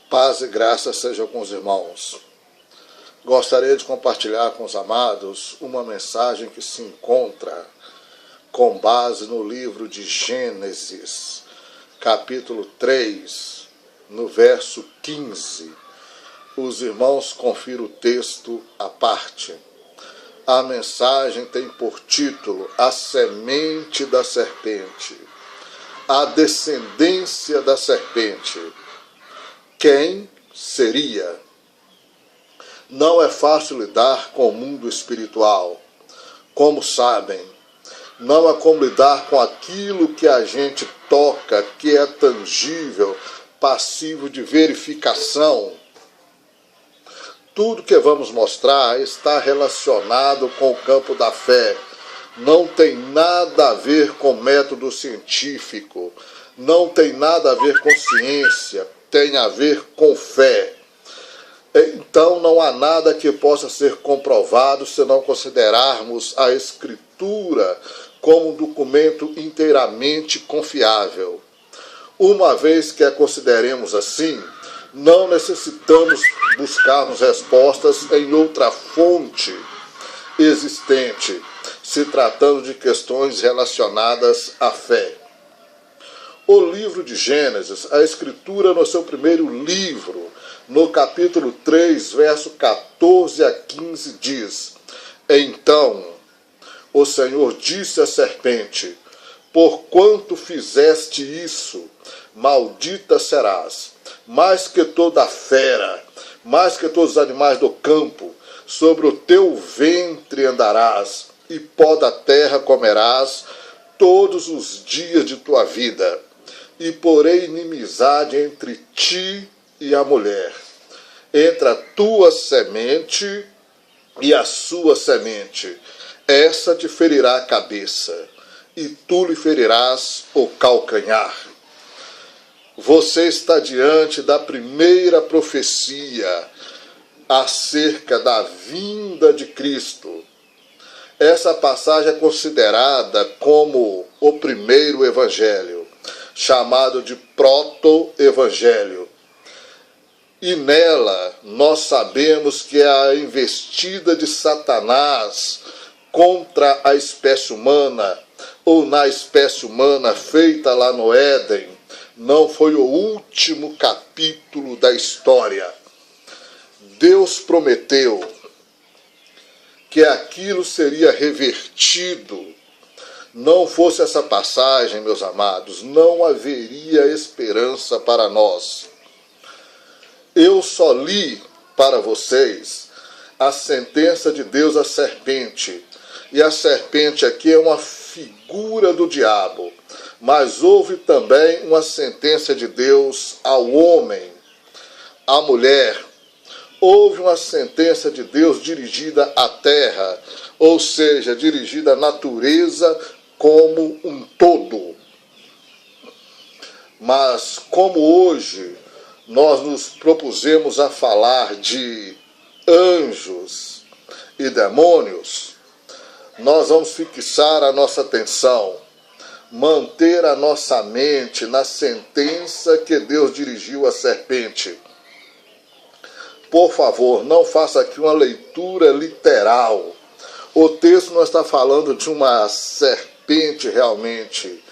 Paz e graça sejam com os irmãos. Gostaria de compartilhar com os amados uma mensagem que se encontra com base no livro de Gênesis, capítulo 3, no verso 15. Os irmãos confiram o texto à parte. A mensagem tem por título A Semente da Serpente, a descendência da serpente. Quem seria? Não é fácil lidar com o mundo espiritual. Como sabem, não é como lidar com aquilo que a gente toca, que é tangível, passivo de verificação. Tudo que vamos mostrar está relacionado com o campo da fé. Não tem nada a ver com método científico. Não tem nada a ver com ciência. Tem a ver com fé. Então não há nada que possa ser comprovado se não considerarmos a Escritura como um documento inteiramente confiável. Uma vez que a consideremos assim, não necessitamos buscarmos respostas em outra fonte existente, se tratando de questões relacionadas à fé. O livro de Gênesis, a Escritura no seu primeiro livro, no capítulo 3, verso 14 a 15, diz: Então o Senhor disse à serpente: Porquanto fizeste isso, maldita serás, mais que toda fera, mais que todos os animais do campo, sobre o teu ventre andarás, e pó da terra comerás todos os dias de tua vida. E porei inimizade entre ti e a mulher, entre a tua semente e a sua semente. Essa te ferirá a cabeça, e tu lhe ferirás o calcanhar. Você está diante da primeira profecia acerca da vinda de Cristo. Essa passagem é considerada como o primeiro evangelho, chamado de proto-evangelho. E nela nós sabemos que a investida de Satanás contra a espécie humana, ou na espécie humana feita lá no Éden, não foi o último capítulo da história. Deus prometeu que aquilo seria revertido. Não fosse essa passagem, meus amados, não haveria esperança para nós. Eu só li para vocês a sentença de Deus à serpente. E a serpente aqui é uma figura do diabo. Mas houve também uma sentença de Deus ao homem, à mulher. Houve uma sentença de Deus dirigida à terra, ou seja, dirigida à natureza como um todo. Mas como hoje nós nos propusemos a falar de anjos e demônios, nós vamos fixar a nossa atenção, manter a nossa mente na sentença que Deus dirigiu à serpente. Por favor, não faça aqui uma leitura literal. O texto não está falando de uma serpente realmente.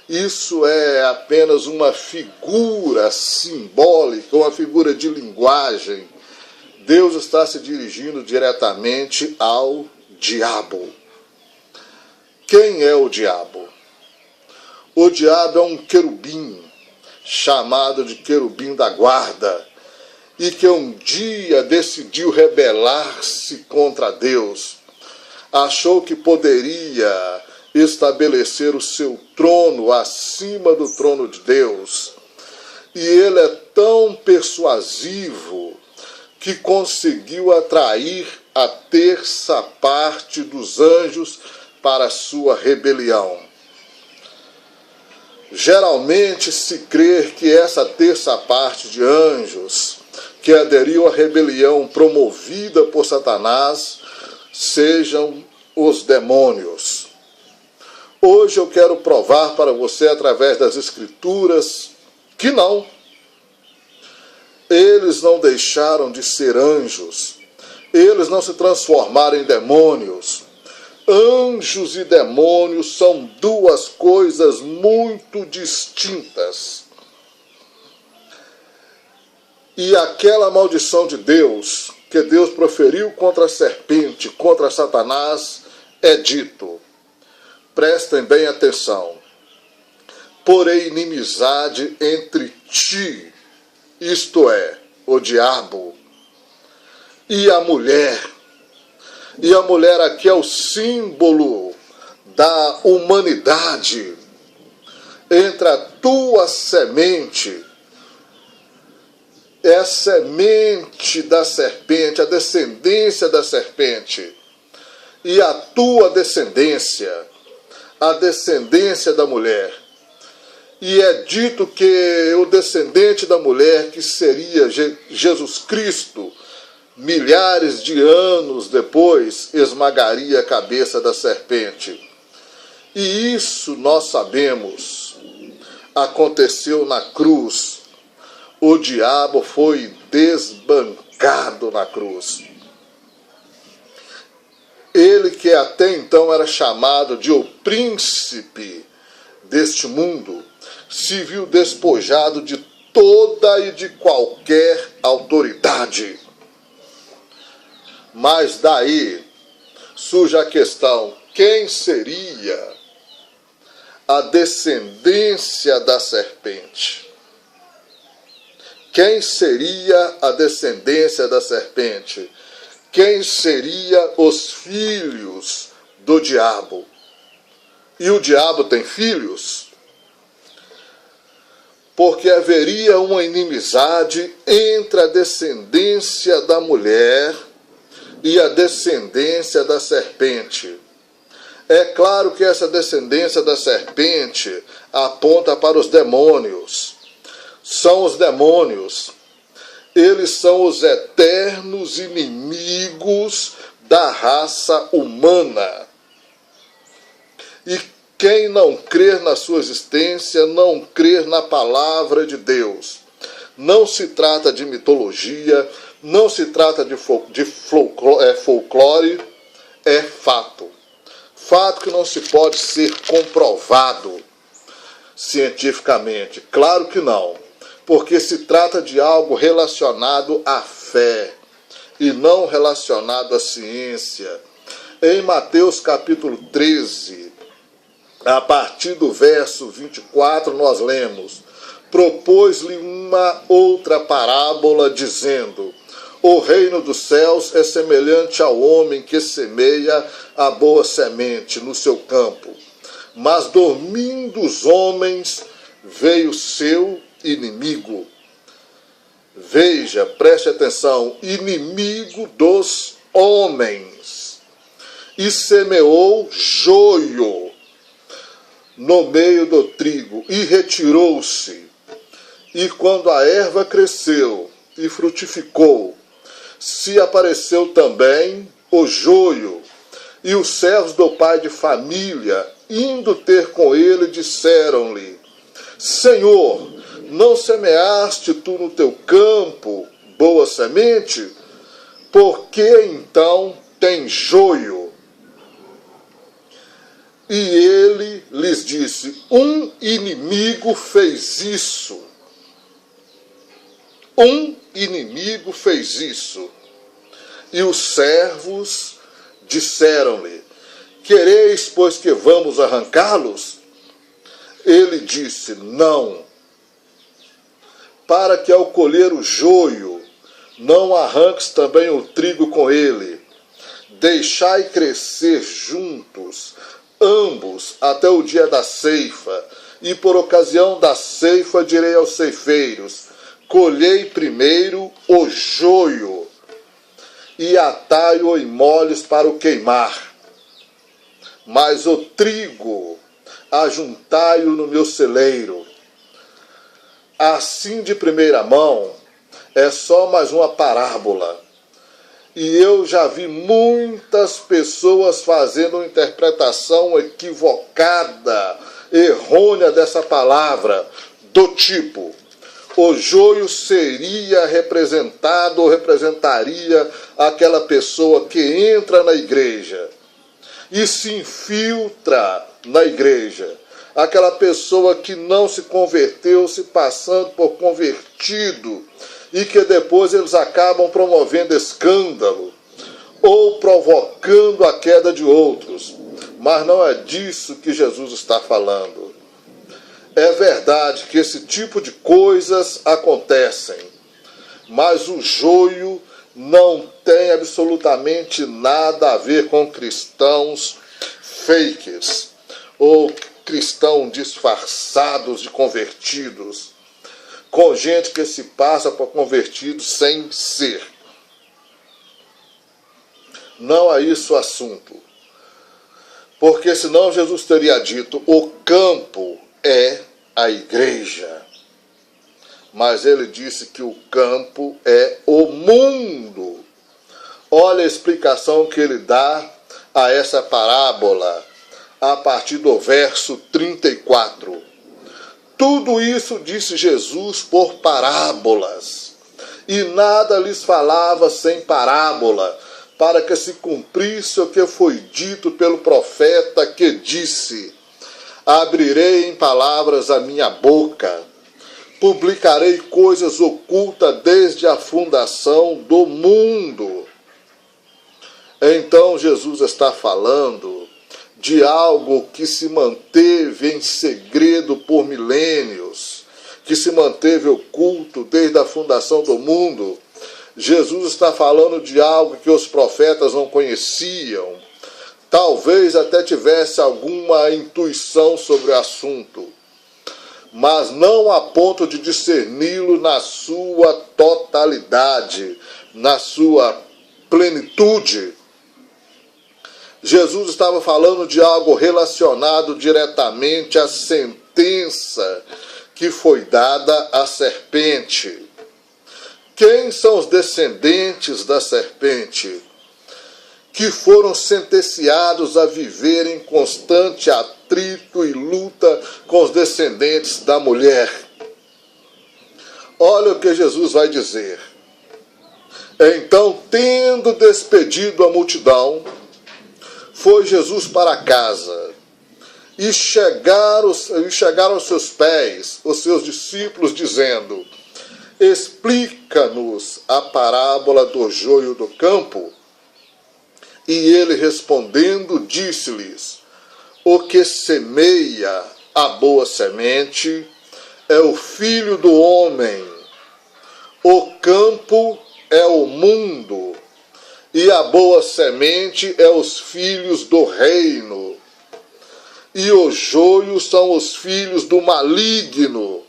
Isso é apenas uma figura simbólica, uma figura de linguagem. Deus está se dirigindo diretamente ao diabo. Quem é o diabo? O diabo é um querubim, chamado de querubim da guarda, e que um dia decidiu rebelar-se contra Deus. Achou que poderia estabelecer o seu trono acima do trono de Deus. E ele é tão persuasivo que conseguiu atrair a terça parte dos anjos para a sua rebelião. Geralmente se crê que essa terça parte de anjos que aderiu à rebelião promovida por Satanás sejam os demônios. Hoje eu quero provar para você, através das Escrituras, que não. eles não deixaram de ser anjos, eles não se transformaram em demônios. Anjos e demônios são duas coisas muito distintas. E aquela maldição de Deus, que Deus proferiu contra a serpente, contra Satanás, é dito, prestem bem atenção, porém inimizade entre ti, isto é, o diabo, e a mulher. E a mulher aqui é o símbolo da humanidade. Entre a tua semente, é a semente da serpente, a descendência da serpente, e a tua descendência, a descendência da mulher. E é dito que o descendente da mulher, que seria Jesus Cristo, milhares de anos depois, esmagaria a cabeça da serpente. E isso nós sabemos, aconteceu na cruz. O diabo foi desbancado na cruz. Ele que até então era chamado de o príncipe deste mundo, se viu despojado de toda e de qualquer autoridade. Mas daí surge a questão, quem seria a descendência da serpente? Quem seria a descendência da serpente? Quem seria os filhos do diabo? E o diabo tem filhos? Porque haveria uma inimizade entre a descendência da mulher e a descendência da serpente. É claro que essa descendência da serpente aponta para os demônios. São os demônios. Eles são os eternos inimigos da raça humana. E quem não crer na sua existência, não crer na palavra de Deus. Não se trata de mitologia, não se trata de folclore, é fato. Fato que não se pode ser comprovado cientificamente. Claro que não, porque se trata de algo relacionado à fé e não relacionado à ciência. Em Mateus capítulo 13, a partir do verso 24, nós lemos: propôs-lhe uma outra parábola, dizendo: o reino dos céus é semelhante ao homem que semeia a boa semente no seu campo. Mas dormindo os homens, veio seu inimigo. Veja, preste atenção, inimigo dos homens. E semeou joio no meio do trigo, e retirou-se. E quando a erva cresceu e frutificou, se apareceu também o joio. E os servos do pai de família, indo ter com ele, disseram-lhe: Senhor, não semeaste tu no teu campo boa semente? Por que então tem joio? E ele lhes disse: um inimigo fez isso. Um inimigo fez isso. E os servos disseram-lhe: quereis, pois, que vamos arrancá-los? Ele disse: não, para que ao colher o joio, não arranques também o trigo com ele. Deixai crescer juntos, ambos, até o dia da ceifa. E por ocasião da ceifa direi aos ceifeiros: colhei primeiro o joio, e atai-o em molhos para o queimar. Mas o trigo ajuntai-o no meu celeiro. Assim, de primeira mão, é só mais uma parábola. E eu já vi muitas pessoas fazendo uma interpretação equivocada, errônea dessa palavra, do tipo: O joio seria representado ou representaria aquela pessoa que entra na igreja e se infiltra na igreja. Aquela pessoa que não se converteu, se passando por convertido, e que depois eles acabam promovendo escândalo ou provocando a queda de outros. Mas não é disso que Jesus está falando. É verdade que esse tipo de coisas acontecem, mas o joio não tem absolutamente nada a ver com cristãos fakes ou cristãos disfarçados de convertidos, com gente que se passa por convertidos sem ser. Não é isso o assunto. Porque senão Jesus teria dito, o campo é a igreja. Mas ele disse que o campo é o mundo. Olha a explicação que ele dá a essa parábola, a partir do verso 34. Tudo isso disse Jesus por parábolas, e nada lhes falava sem parábola, para que se cumprisse o que foi dito pelo profeta que disse, abrirei em palavras a minha boca, publicarei coisas ocultas desde a fundação do mundo. Então Jesus está falando de algo que se manteve em segredo por milênios, que se manteve oculto desde a fundação do mundo. Jesus está falando de algo que os profetas não conheciam, talvez até tivesse alguma intuição sobre o assunto, mas não a ponto de discerni-lo na sua totalidade, na sua plenitude. Jesus estava falando de algo relacionado diretamente à sentença que foi dada à serpente. Quem são os descendentes da serpente que foram sentenciados a viver em constante atrito e luta com os descendentes da mulher? Olha o que Jesus vai dizer. Então, tendo despedido a multidão, foi Jesus para casa, e chegaram aos seus pés os seus discípulos, dizendo, explica-nos a parábola do joio do campo. E ele respondendo, disse-lhes, o que semeia a boa semente é o Filho do homem, o campo é o mundo, e a boa semente é os filhos do reino, e os joios são os filhos do maligno.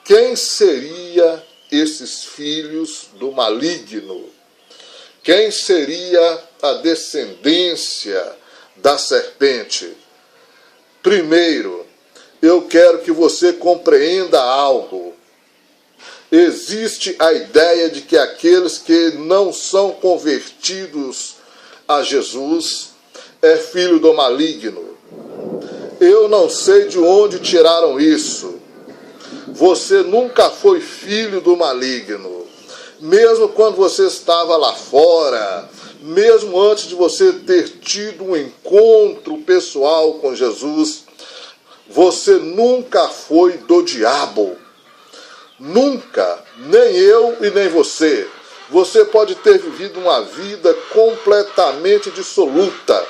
Quem seria esses filhos do maligno? Quem seria a descendência da serpente? Primeiro, eu quero que você compreenda algo. Existe a ideia de que aqueles que não são convertidos a Jesus é filho do maligno. Eu não sei de onde tiraram isso. Você nunca foi filho do maligno. Mesmo quando você estava lá fora, mesmo antes de você ter tido um encontro pessoal com Jesus, você nunca foi do diabo. Nunca, nem eu e nem você. Você pode ter vivido uma vida completamente dissoluta,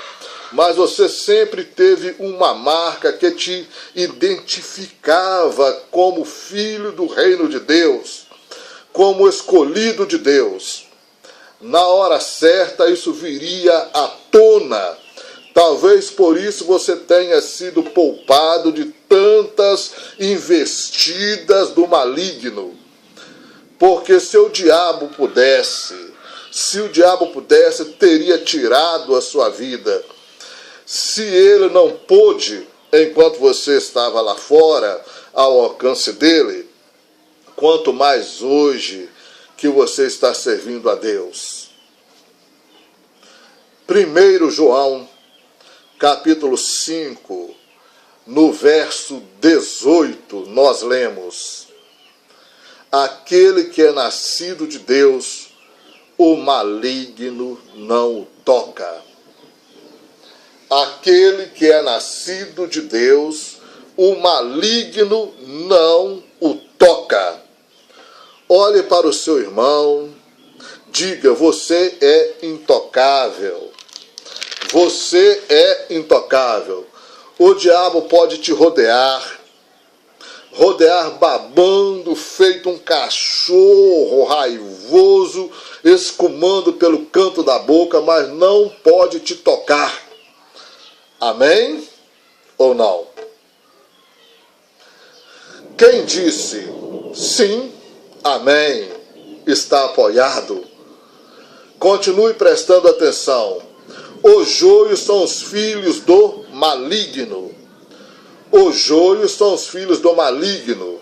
mas você sempre teve uma marca que te identificava como filho do reino de Deus, como escolhido de Deus. Na hora certa isso viria à tona. Talvez por isso você tenha sido poupado de tantas investidas do maligno. Porque se o diabo pudesse, teria tirado a sua vida. Se ele não pôde, enquanto você estava lá fora, ao alcance dele, quanto mais hoje que você está servindo a Deus. 1 João, capítulo 5, no verso 18, nós lemos, aquele que é nascido de Deus, o maligno não o toca. Aquele que é nascido de Deus, o maligno não o toca. Olhe para o seu irmão, diga: você é intocável. Você é intocável. O diabo pode te rodear babando, feito um cachorro raivoso, escumando pelo canto da boca, mas não pode te tocar. Amém? Ou não? Quem disse sim, amém, está apoiado. Continue prestando atenção. Os joios são os filhos do maligno. Os joios são os filhos do maligno.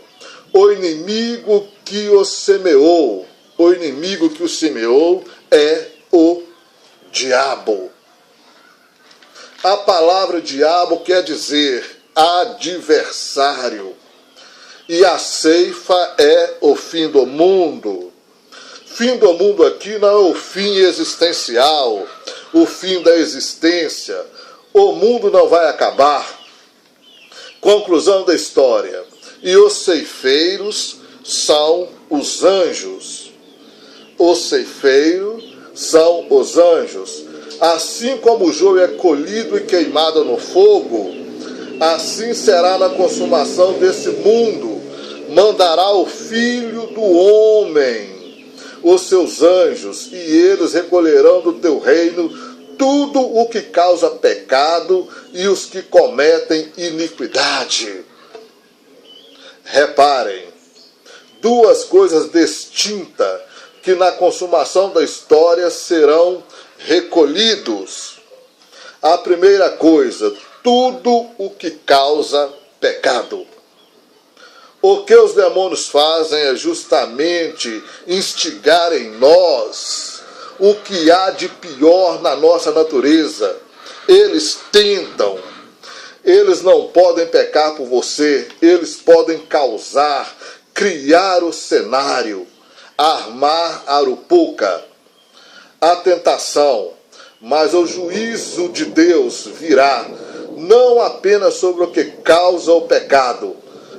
O inimigo que os semeou, o inimigo que os semeou é o diabo. A palavra diabo quer dizer adversário. E a ceifa é o fim do mundo. Fim do mundo aqui não é o fim existencial, o fim da existência. O mundo não vai acabar. Conclusão da história. E os ceifeiros são os anjos. Os ceifeiros são os anjos. Assim como o joio é colhido e queimado no fogo, assim será na consumação desse mundo. Mandará o Filho do Homem, os seus anjos, e eles recolherão do teu reino tudo o que causa pecado e os que cometem iniquidade. Reparem, duas coisas distintas que na consumação da história serão recolhidos. A primeira coisa, tudo o que causa pecado. O que os demônios fazem é justamente instigar em nós o que há de pior na nossa natureza. Eles tentam. Eles não podem pecar por você. Eles podem causar, criar o cenário, armar a arupuca, a tentação. Mas o juízo de Deus virá não apenas sobre o que causa o pecado,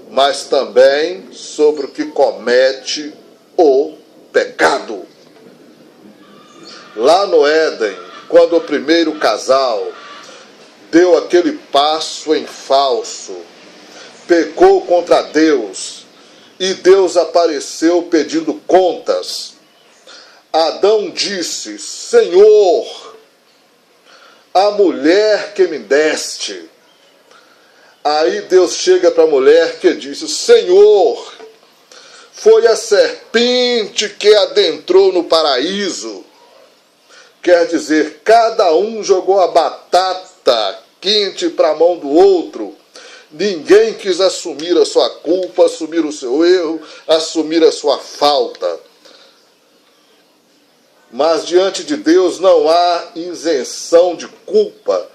mas também sobre o que comete o pecado. Lá no Éden, quando o primeiro casal deu aquele passo em falso, pecou contra Deus, e Deus apareceu pedindo contas, Adão disse: Senhor, a mulher que me deste. Aí Deus chega para a mulher que disse: Senhor, foi a serpente que adentrou no paraíso. Quer dizer, cada um jogou a batata quente para a mão do outro. Ninguém quis assumir a sua culpa, assumir o seu erro, assumir a sua falta. Mas diante de Deus não há isenção de culpa.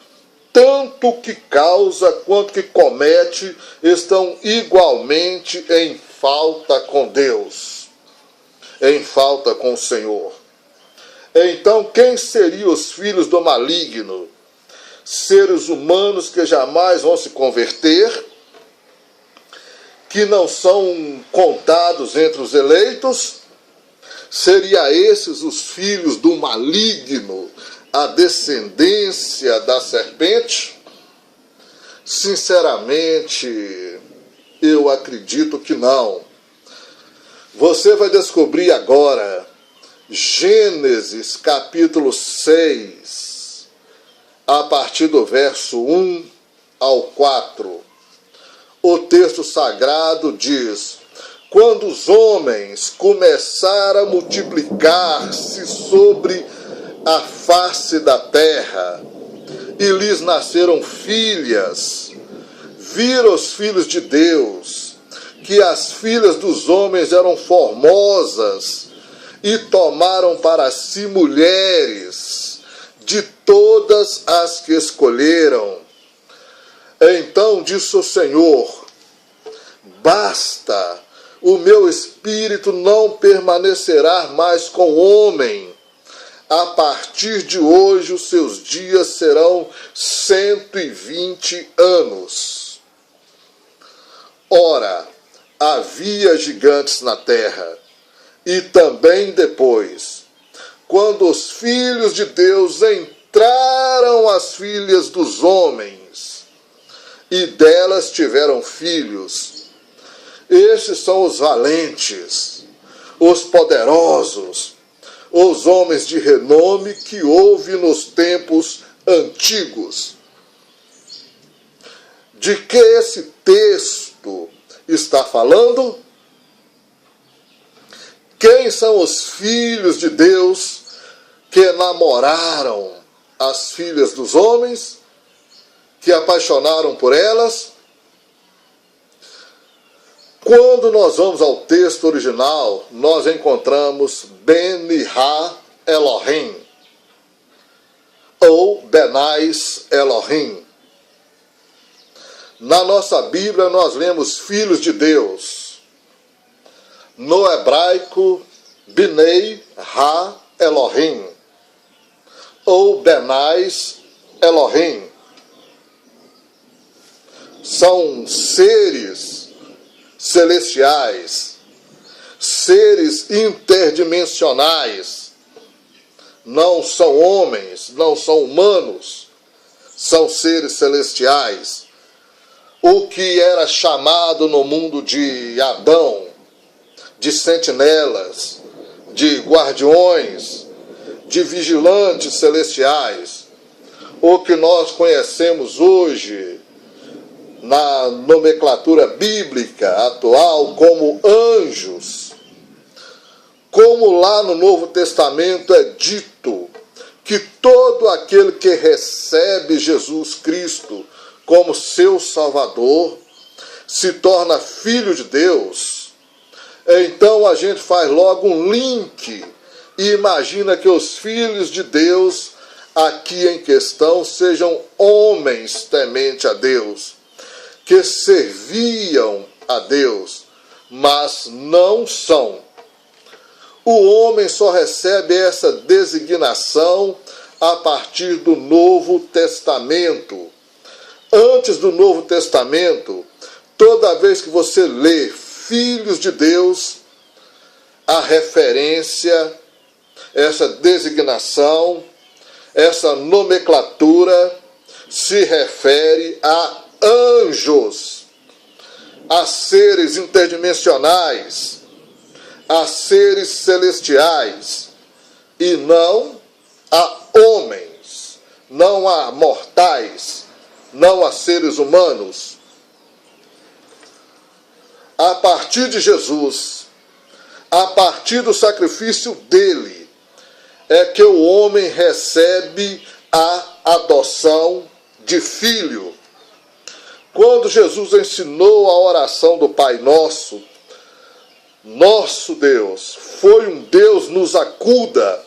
Tanto que causa quanto que comete estão igualmente em falta com Deus, em falta com o Senhor. Então, quem seriam os filhos do maligno? Seres humanos que jamais vão se converter, que não são contados entre os eleitos? Seria esses os filhos do maligno, a descendência da serpente? Sinceramente, eu acredito que não. Você vai descobrir agora, Gênesis capítulo 6, a partir do verso 1 ao 4. O texto sagrado diz: quando os homens começaram a multiplicar-se sobre a face da terra, e lhes nasceram filhas, viram os filhos de Deus, que as filhas dos homens eram formosas, e tomaram para si mulheres de todas as que escolheram. Então disse o Senhor: basta, o meu espírito não permanecerá mais com o homem. A partir de hoje, os seus dias serão 120 anos. Ora, havia gigantes na terra, e também depois, quando os filhos de Deus entraram as filhas dos homens, e delas tiveram filhos. Estes são os valentes, os poderosos, os homens de renome que houve nos tempos antigos. De que esse texto está falando? Quem são os filhos de Deus que namoraram as filhas dos homens, que apaixonaram por elas? Quando nós vamos ao texto original, nós encontramos Beni-ha Elohim, ou Benais Elohim. Na nossa Bíblia nós lemos filhos de Deus. No hebraico, Bnei-ha Elohim, ou Benais Elohim. São seres celestiais, seres interdimensionais. Não são homens, não são humanos, são seres celestiais. O que era chamado no mundo de Adão, de sentinelas, de guardiões, de vigilantes celestiais, o que nós conhecemos hoje na nomenclatura bíblica atual como anjos. Como lá no Novo Testamento é dito que todo aquele que recebe Jesus Cristo como seu Salvador se torna filho de Deus, então a gente faz logo um link e imagina que os filhos de Deus aqui em questão sejam homens temente a Deus, que serviam a Deus, mas não são. O homem só recebe essa designação a partir do Novo Testamento. Antes do Novo Testamento, toda vez que você lê filhos de Deus, a referência, essa designação, essa nomenclatura se refere a anjos, a seres interdimensionais, a seres celestiais, e não a homens, não a mortais, não a seres humanos. A partir de Jesus, a partir do sacrifício dele, é que o homem recebe a adoção de filho. Quando Jesus ensinou a oração do Pai Nosso, nosso Deus foi um Deus nos acuda,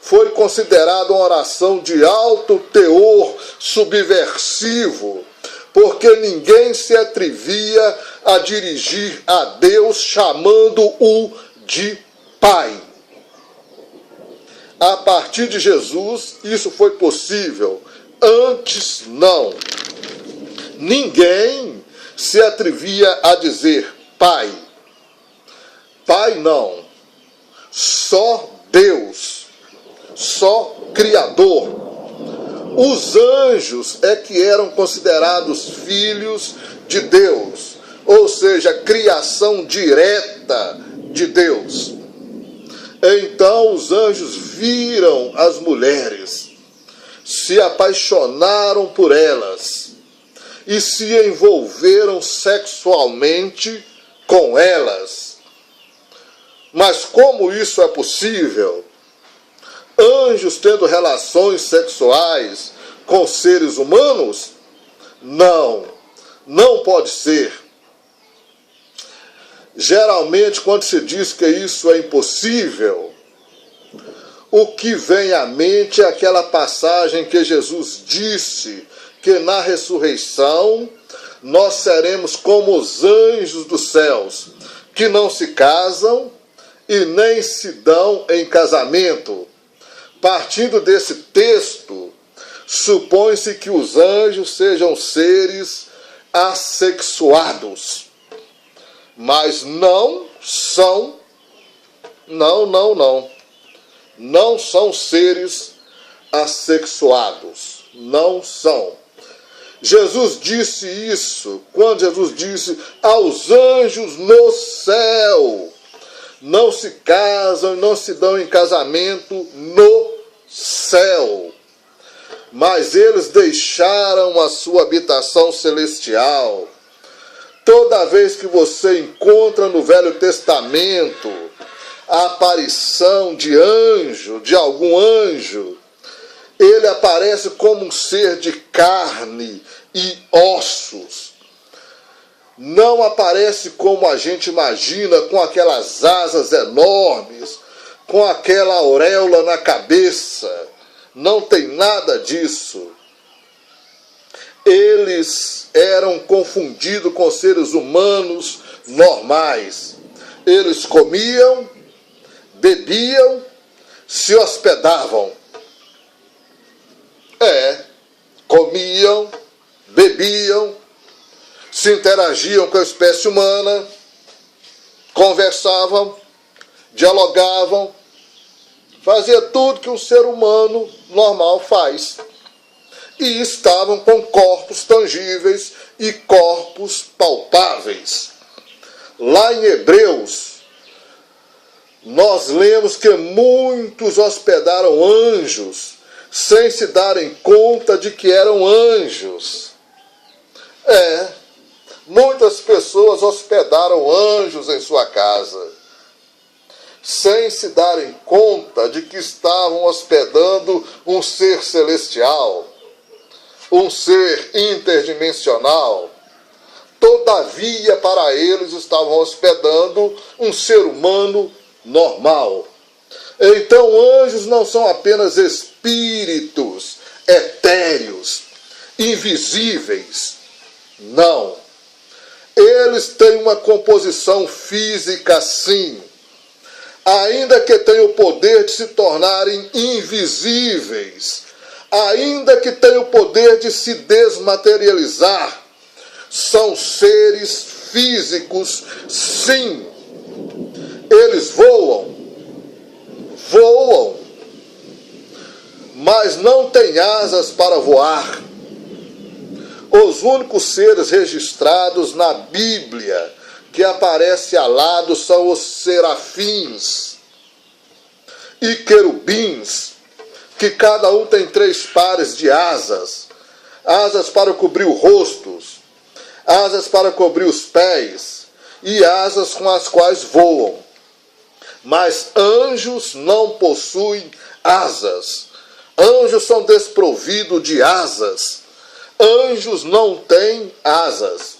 foi considerada uma oração de alto teor subversivo, porque ninguém se atrevia a dirigir a Deus chamando-o de Pai. A partir de Jesus, isso foi possível. Antes, não. Ninguém se atrevia a dizer Pai. Pai não. Só Deus. Só Criador. Os anjos é que eram considerados filhos de Deus, ou seja, criação direta de Deus. Então os anjos viram as mulheres, se apaixonaram por elas e se envolveram sexualmente com elas. Mas como isso é possível? Anjos tendo relações sexuais com seres humanos? Não, não pode ser. Geralmente, quando se diz que isso é impossível, o que vem à mente é aquela passagem que Jesus disse que na ressurreição nós seremos como os anjos dos céus, que não se casam e nem se dão em casamento. Partindo desse texto, supõe-se que os anjos sejam seres assexuados, mas não são, não são seres assexuados, não são. Jesus disse isso quando Jesus disse aos anjos no céu: não se casam, não se dão em casamento no céu, mas eles deixaram a sua habitação celestial. Toda vez que você encontra no Velho Testamento a aparição de anjo, de algum anjo, ele aparece como um ser de carne e ossos. Não aparece como a gente imagina, com aquelas asas enormes, com aquela auréola na cabeça. Não tem nada disso. Eles eram confundidos com seres humanos normais. Eles comiam, bebiam, se hospedavam. Comiam, bebiam, se interagiam com a espécie humana, conversavam, dialogavam, fazia tudo que um ser humano normal faz. E estavam com corpos tangíveis e corpos palpáveis. Lá em Hebreus, nós lemos que muitos hospedaram anjos sem se darem conta de que eram anjos. Muitas pessoas hospedaram anjos em sua casa, sem se darem conta de que estavam hospedando um ser celestial, um ser interdimensional. Todavia, para eles, estavam hospedando um ser humano normal. Então, anjos não são apenas espíritos etéreos, invisíveis. Não. Eles têm uma composição física, sim. Ainda que tenham o poder de se tornarem invisíveis, ainda que tenham o poder de se desmaterializar, são seres físicos, sim. Eles voam, mas não têm asas para voar. Os únicos seres registrados na Bíblia que aparecem alados são os serafins e querubins, que cada um tem 3 pares de asas. Asas para cobrir o rosto, asas para cobrir os pés e asas com as quais voam. Mas anjos não possuem asas. Anjos são desprovidos de asas. Anjos não têm asas.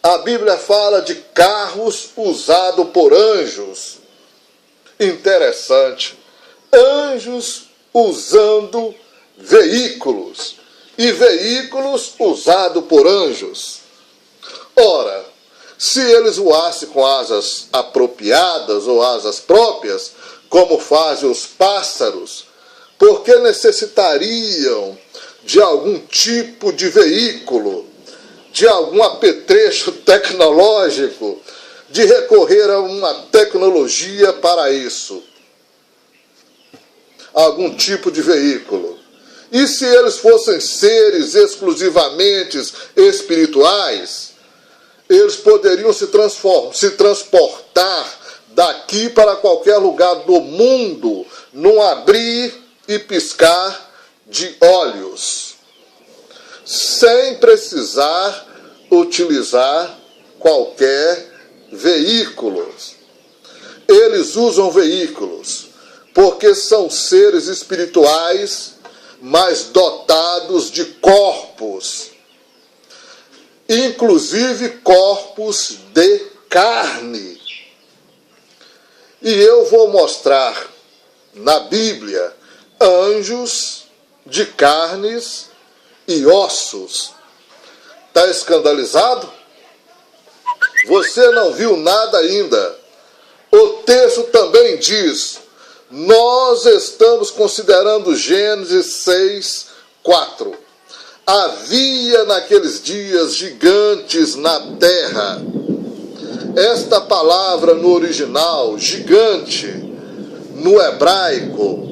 A Bíblia fala de carros usados por anjos. Interessante. Anjos usando veículos. E veículos usados por anjos. Ora, se eles voassem com asas apropriadas ou asas próprias, como fazem os pássaros, por que necessitariam de algum tipo de veículo, de algum apetrecho tecnológico, de recorrer a uma tecnologia para isso? Algum tipo de veículo. E se eles fossem seres exclusivamente espirituais, eles poderiam se transportar daqui para qualquer lugar do mundo, num abrir e piscar de olhos, sem precisar utilizar qualquer veículo. Eles usam veículos porque são seres espirituais, mas dotados de corpos, inclusive corpos de carne. E eu vou mostrar na Bíblia anjos de carnes e ossos. Está escandalizado? Você não viu nada ainda. O texto também diz, nós estamos considerando Gênesis 6, 4. Havia naqueles dias gigantes na terra. Esta palavra no original, gigante, no hebraico,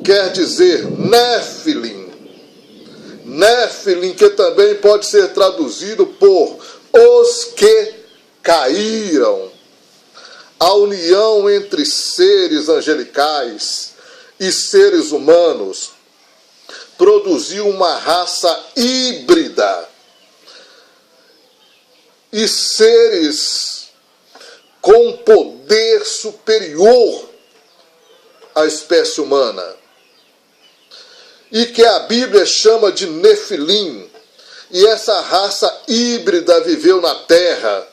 quer dizer Néfilim. Néfilim, que também pode ser traduzido por os que caíram. A união entre seres angelicais e seres humanos produziu uma raça híbrida e seres com poder superior à espécie humana, e que a Bíblia chama de Nefilim. E essa raça híbrida viveu na terra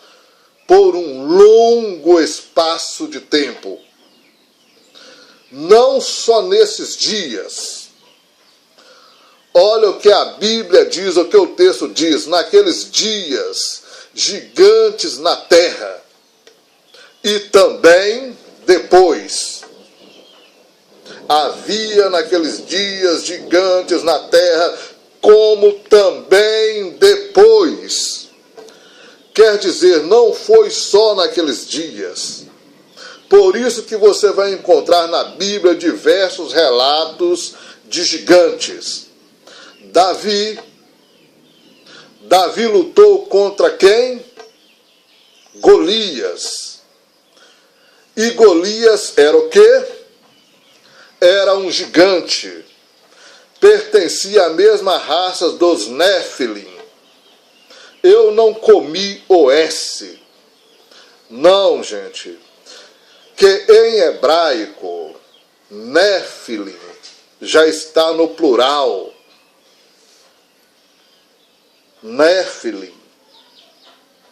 por um longo espaço de tempo. Não só nesses dias. Olha o que a Bíblia diz, o que o texto diz. Naqueles dias gigantes na terra. E também depois. Havia naqueles dias gigantes na terra, como também depois. Quer dizer, não foi só naqueles dias. Por isso que você vai encontrar na Bíblia diversos relatos de gigantes. Davi lutou contra quem? Golias. E Golias era o quê? Era um gigante. Pertencia à mesma raça dos Néfilim. Eu não comi o S. Não, gente. Que em hebraico, Néfilim já está no plural. Néfilim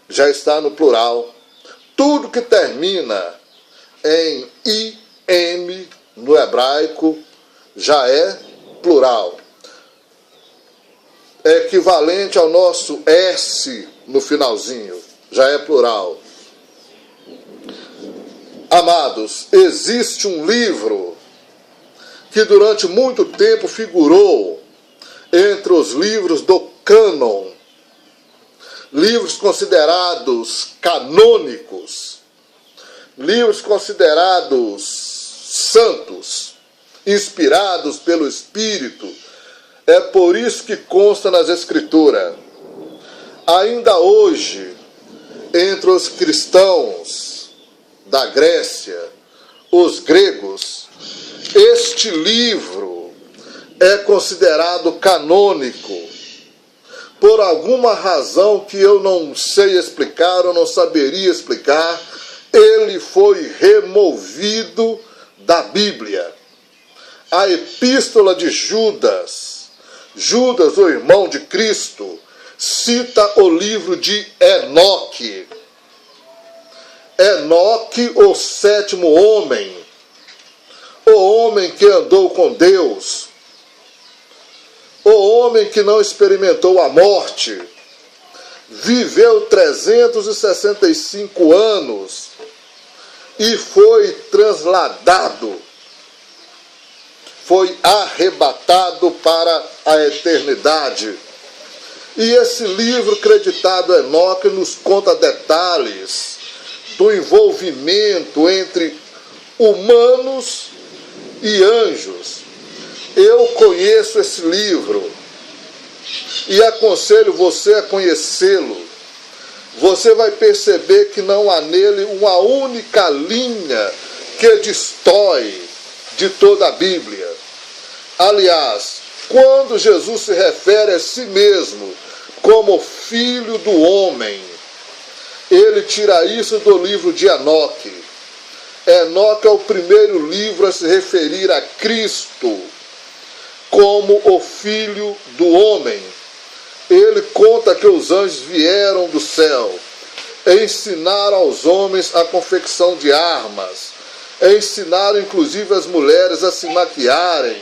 já está no plural. Tudo que termina em IM no hebraico já é plural. É equivalente ao nosso S no finalzinho, já é plural. Amados, existe um livro que durante muito tempo figurou entre os livros do cânon, livros considerados canônicos, livros considerados santos, inspirados pelo Espírito. É por isso que consta nas Escrituras. Ainda hoje, entre os cristãos da Grécia, os gregos, este livro é considerado canônico. Por alguma razão que eu não sei explicar, ou não saberia explicar, ele foi removido da Bíblia. A epístola de Judas, o irmão de Cristo, cita o livro de Enoque. Enoque, o sétimo homem, o homem que andou com Deus, o homem que não experimentou a morte, viveu 365 anos e foi transladado, foi arrebatado para a eternidade. E esse livro creditado a Enoque nos conta detalhes do envolvimento entre humanos e anjos. Eu conheço esse livro e aconselho você a conhecê-lo. Você vai perceber que não há nele uma única linha que destrói de toda a Bíblia. Aliás, quando Jesus se refere a si mesmo como Filho do Homem, ele tira isso do livro de Enoque. Enoque é o primeiro livro a se referir a Cristo como o Filho do Homem. Ele conta que os anjos vieram do céu, ensinaram aos homens a confecção de armas, ensinaram inclusive as mulheres a se maquiarem,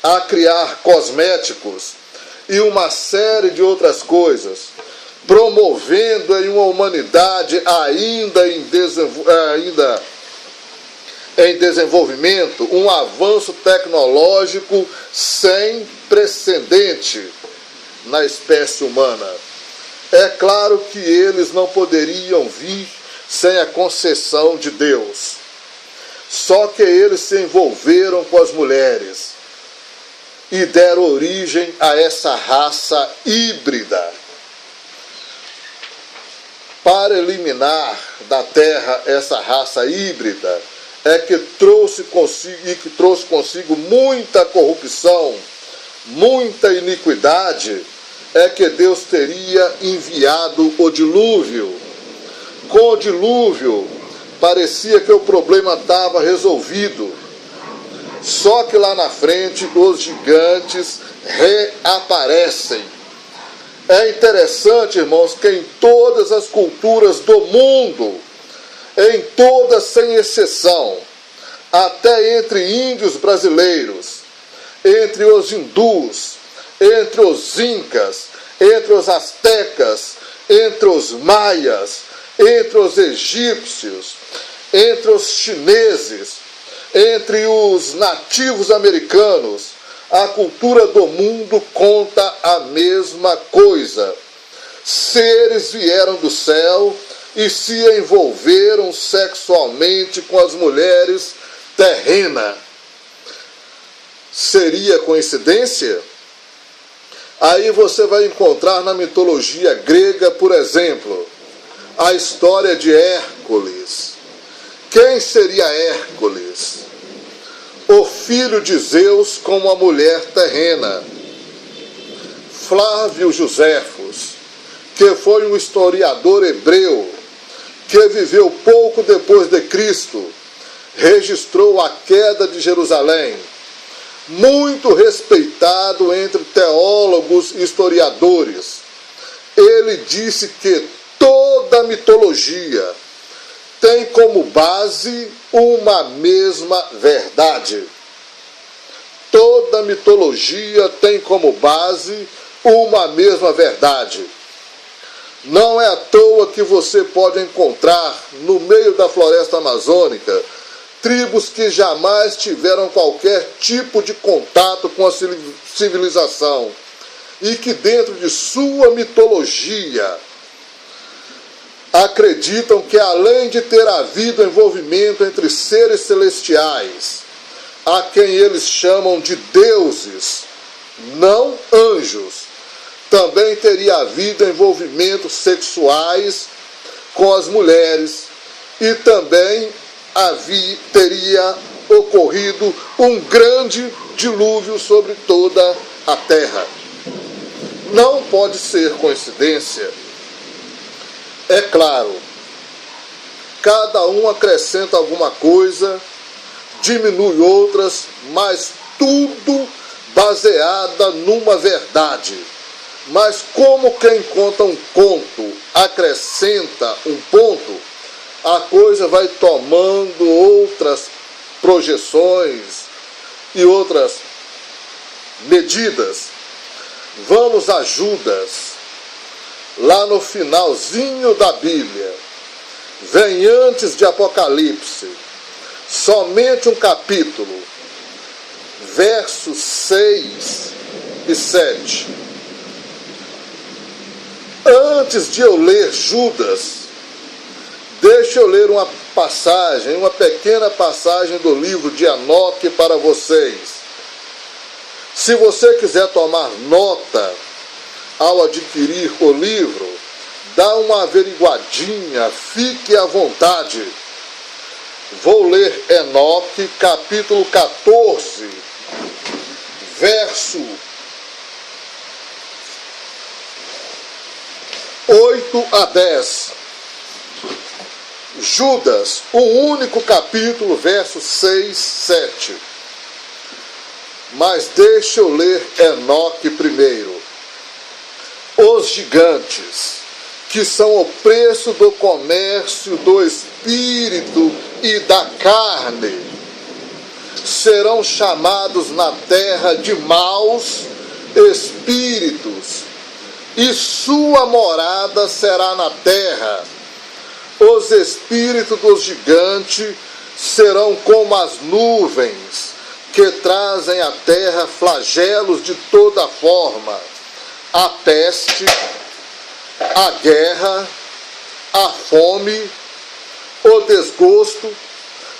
a criar cosméticos e uma série de outras coisas. promovendo em uma humanidade ainda em desenvolvimento um avanço tecnológico sem precedente na espécie humana. É claro que eles não poderiam vir sem a concessão de Deus. Só que eles se envolveram com as mulheres e deram origem a essa raça híbrida. Para eliminar da terra essa raça híbrida, que trouxe consigo muita corrupção, muita iniquidade, que Deus teria enviado o dilúvio. Com o dilúvio, parecia que o problema estava resolvido. Só que lá na frente, os gigantes reaparecem. É interessante, irmãos, que em todas as culturas do mundo, em todas sem exceção, até entre índios brasileiros, entre os hindus, entre os incas, entre os astecas, entre os maias, entre os egípcios, entre os chineses, entre os nativos americanos, a cultura do mundo conta a mesma coisa. Seres vieram do céu e se envolveram sexualmente com as mulheres terrenas. Seria coincidência? Aí você vai encontrar na mitologia grega, por exemplo, a história de Hércules. Quem seria Hércules? O filho de Zeus com uma mulher terrena. Flávio Joséfos, que foi um historiador hebreu, que viveu pouco depois de Cristo, registrou a queda de Jerusalém. Muito respeitado entre teólogos e historiadores. Ele disse que toda mitologia tem como base uma mesma verdade. Toda mitologia tem como base uma mesma verdade. Não é à toa que você pode encontrar no meio da floresta amazônica tribos que jamais tiveram qualquer tipo de contato com a civilização e que dentro de sua mitologia acreditam que além de ter havido envolvimento entre seres celestiais, a quem eles chamam de deuses, não anjos, também teria havido envolvimentos sexuais com as mulheres e também teria ocorrido um grande dilúvio sobre toda a terra. Não pode ser coincidência. É claro, cada um acrescenta alguma coisa, diminui outras, mas tudo baseada numa verdade. Mas como quem conta um conto acrescenta um ponto, a coisa vai tomando outras projeções e outras medidas. Vamos a Judas, lá no finalzinho da Bíblia, vem antes de Apocalipse, somente um capítulo, versos 6 e 7. Antes de eu ler Judas, deixa eu ler uma pequena passagem do livro de Enoque para vocês. Se você quiser tomar nota ao adquirir o livro, dá uma averiguadinha, fique à vontade. Vou ler Enoque, capítulo 14, verso 8 a 10. Judas, um único capítulo, versos 6, 7. Mas deixa eu ler Enoque primeiro. Os gigantes, que são o preço do comércio do espírito e da carne, serão chamados na terra de maus espíritos e sua morada será na terra. Os espíritos dos gigantes serão como as nuvens, que trazem à terra flagelos de toda forma, a peste, a guerra, a fome, o desgosto,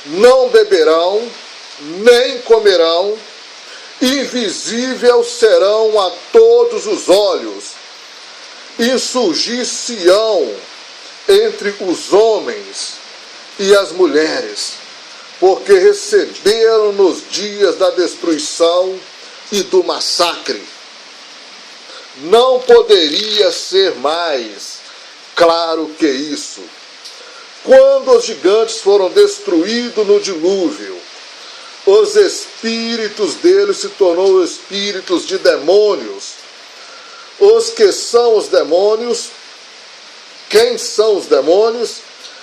não beberão, nem comerão, invisíveis serão a todos os olhos, insurgir-se-ão entre os homens e as mulheres, porque receberam nos dias da destruição e do massacre. Não poderia ser mais claro que isso. Quando os gigantes foram destruídos no dilúvio, os espíritos deles se tornou espíritos de demônios. Os que são os demônios? Quem são os demônios?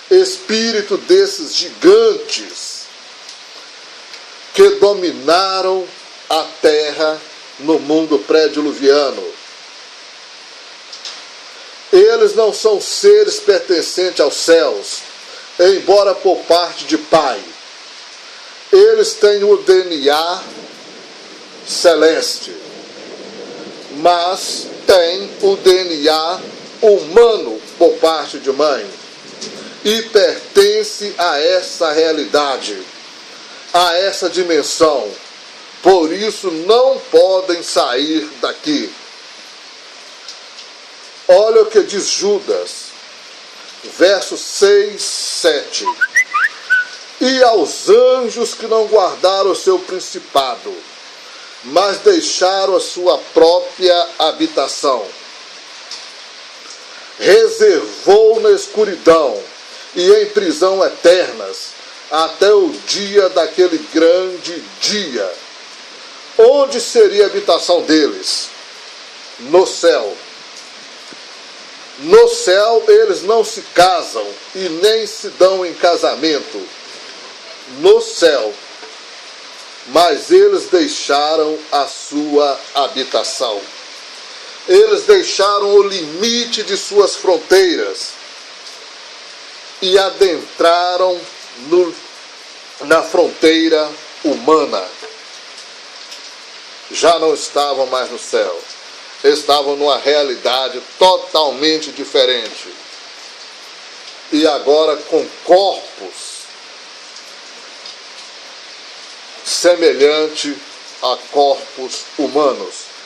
Espírito desses gigantes que dominaram a terra no mundo pré-diluviano. Eles não são seres pertencentes aos céus, embora por parte de Pai. Eles têm o DNA celeste, mas têm o DNA humano por parte de mãe, e pertence a essa realidade, a essa dimensão. Por isso não podem sair daqui. Olha o que diz Judas, versos 6, 7. E aos anjos que não guardaram o seu principado, mas deixaram a sua própria habitação, reservou na escuridão e em prisão eternas, até o dia daquele grande dia. Onde seria a habitação deles? No céu. No céu eles não se casam e nem se dão em casamento. No céu. Mas eles deixaram a sua habitação. Eles deixaram o limite de suas fronteiras e adentraram na fronteira humana. Já não estavam mais no céu. Estavam numa realidade totalmente diferente. E agora com corpos semelhantes a corpos humanos.